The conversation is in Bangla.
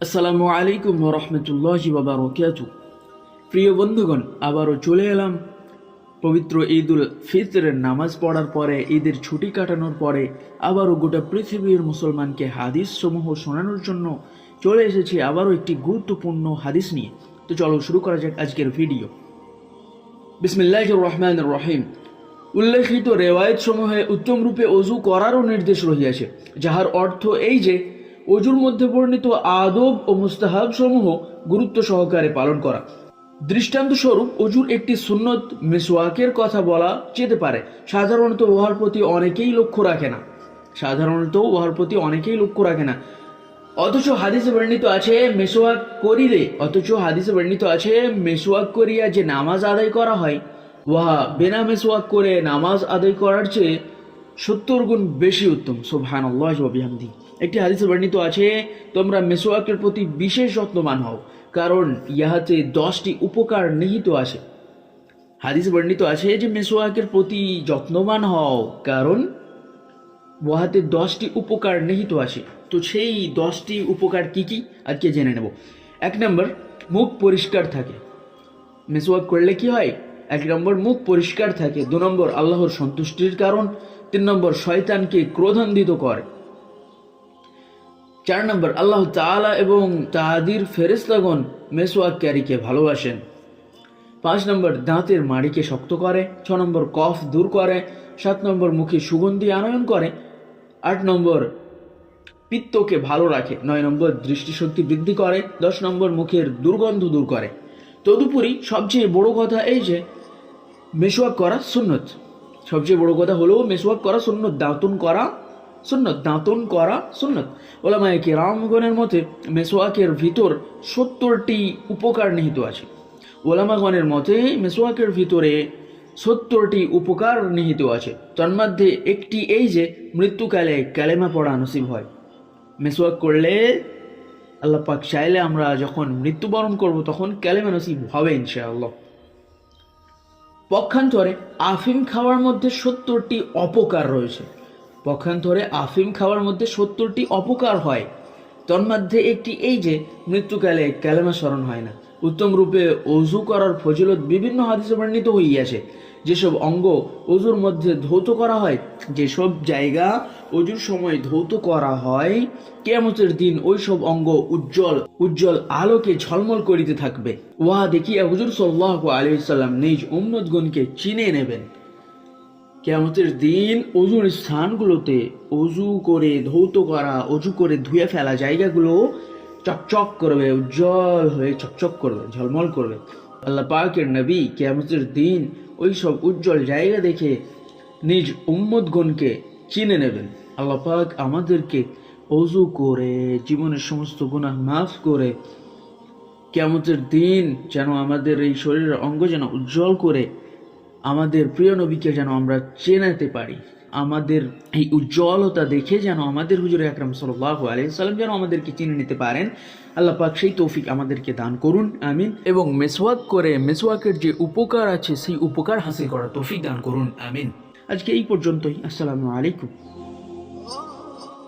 আসসালামু আলাইকুম ওয়া রাহমাতুল্লাহি ওয়া বারাকাতুহু। প্রিয় বন্ধুগণ, আবারও চলে এলাম পবিত্র ঈদুল ফিতরের নামাজ পড়ার পরে, ঈদের ছুটি কাটানোর পরে আবারও গোটা পৃথিবীর মুসলমানকে হাদিস সমূহ শোনানোর জন্য চলে এসেছি আবারও একটি গুরুত্বপূর্ণ হাদিস নিয়ে। তো চলো শুরু করা যাক আজকের ভিডিও। বিসমিল্লাহির রহমানির রহিম। উল্লেখিত রেওয়ায়েত সমূহে উত্তম রূপে অজু করারও নির্দেশ রহিয়াছে, যাহার অর্থ এই যে অজুর মধ্যে বর্ণিত আদব ও মুস্তাহাব সমূহ গুরুত্ব সহকারে পালন করা। দৃষ্টান্ত স্বরূপ অজুর একটি সুন্নত মিসওয়াকের কথা বলা যেতে পারে। সাধারণত উহার প্রতি অনেকেই লক্ষ্য রাখে না। অথচ হাদিসে বর্ণিত আছে মেসওয়াক করিয়া যে নামাজ আদায় করা হয়, উহা বিনা মেসওয়াক করে নামাজ আদায় করার চেয়ে 70 গুণ বেশি উত্তম। সুবহানাল্লাহি ওয়া বিহামদিহি। একটি হাদিসে বর্ণিত আছে, তোমরা মেসওয়াকের প্রতি বিশেষ যত্নবান হও, কারণ ইহাতে 10টি উপকার নিহিত আছে। হাদিসে বর্ণিত আছে যে মেসওয়াকের প্রতি যত্নবান হও, কারণ উহাতে 10টি উপকার নিহিত আছে। তো সেই 10টি উপকার কি কি আজকে জেনে নেব। 1 নম্বর, মুখ পরিষ্কার থাকে। মেসওয়াক করলে কি হয়? 1 নম্বর, মুখ পরিষ্কার থাকে। 2 নম্বর, আল্লাহর সন্তুষ্টির কারণ। 3 নম্বর, শয়তানকে ক্রোধান্বিত করে। 4 নম্বর, আল্লাহ তাআলা এবং তাদের ফেরেশতাগণ মেসওয়াককারীকে ভালোবাসেন। 5 নম্বর, দাঁতের মাড়িকে শক্ত করে। 6 নম্বর, কফ দূর করে। 7 নম্বর, মুখে সুগন্ধি আনয়ন করে। 8 নম্বর, পিত্তকে ভালো রাখে। 9 নম্বর, দৃষ্টিশক্তি বৃদ্ধি করে। 10 নম্বর, মুখের দুর্গন্ধ দূর করে। তদুপরি সবচেয়ে বড় কথা এই যে মেসওয়াক করা সুন্নত। দাঁতন করা সুন্নত। ওলামায়ে কেরামগণের মতে মেসওয়াকের ভিতর 70টি উপকার নিহিত আছে। তন্মধ্যে একটি এই যে মৃত্যুকালে কালেমা পড়া নসিব হয়। মেসওয়াক করলে আল্লাহ পাক চাইলে আমরা যখন মৃত্যুবরণ করব তখন কালেমা নসিব হবে ইনশাআল্লাহ। পক্ষান্তরে আফিম খাওয়ার মধ্যে 70টি অপকার হয়। তন্মধ্যে একটি এই যে মৃত্যুকালে কালেমা স্মরণ হয় না। উত্তম রূপে অজু করার ফজিলত বিভিন্ন হাদিসে বর্ণিত হইয়াছে। যেসব অঙ্গ অজুর মধ্যে ধৌত করা হয়, যেসব জায়গা অজুর সময় ধৌত করা হয়, কিয়ামতের দিন ওই সব অঙ্গ উজ্জ্বল আলোকে ঝলমল করিতে থাকবে। উহা দেখিয়া হুজুর সাল্লাল্লাহু আলাইহি ওয়াসাল্লাম নিজ উম্মতগণকে চিনে নেবেন। কিয়ামতের দিন অজুর স্থানগুলোতে অজু করে ধুয়ে ফেলা জায়গাগুলো চকচক করবে, উজ্জ্বল হয়ে চকচক করবে, ঝলমল করবে। আল্লাহ পাকের নবী কিয়ামতের দিন ওই সব উজ্জ্বল জায়গা দেখে নিজ উম্মতগণকে চিনে নেবেন। আল্লাহ পাক আমাদেরকে অজু করে জীবনের সমস্ত গুনাহ মাফ করে কিয়ামতের দিন যেন আমাদের এই শরীরের অঙ্গ যেন উজ্জ্বল করে আমাদের প্রিয় নবীকে যেন আমরা চেনাতে পারি। আমাদের এই উজ্জ্বলতা দেখে যেন আমাদের হুজুর আকরাম সাল্লাল্লাহু আলাইহি ওয়াসাল্লাম যেন আমাদেরকে চিনে নিতে পারেন। আল্লাহ পাক সেই তৌফিক আমাদেরকে দান করুন, আমিন। এবং মেসওয়াকের যে উপকার আছে সেই উপকার হাসিল করার তৌফিক দান করুন, আমিন। আজকে এই পর্যন্তই। আসসালামু আলাইকুম।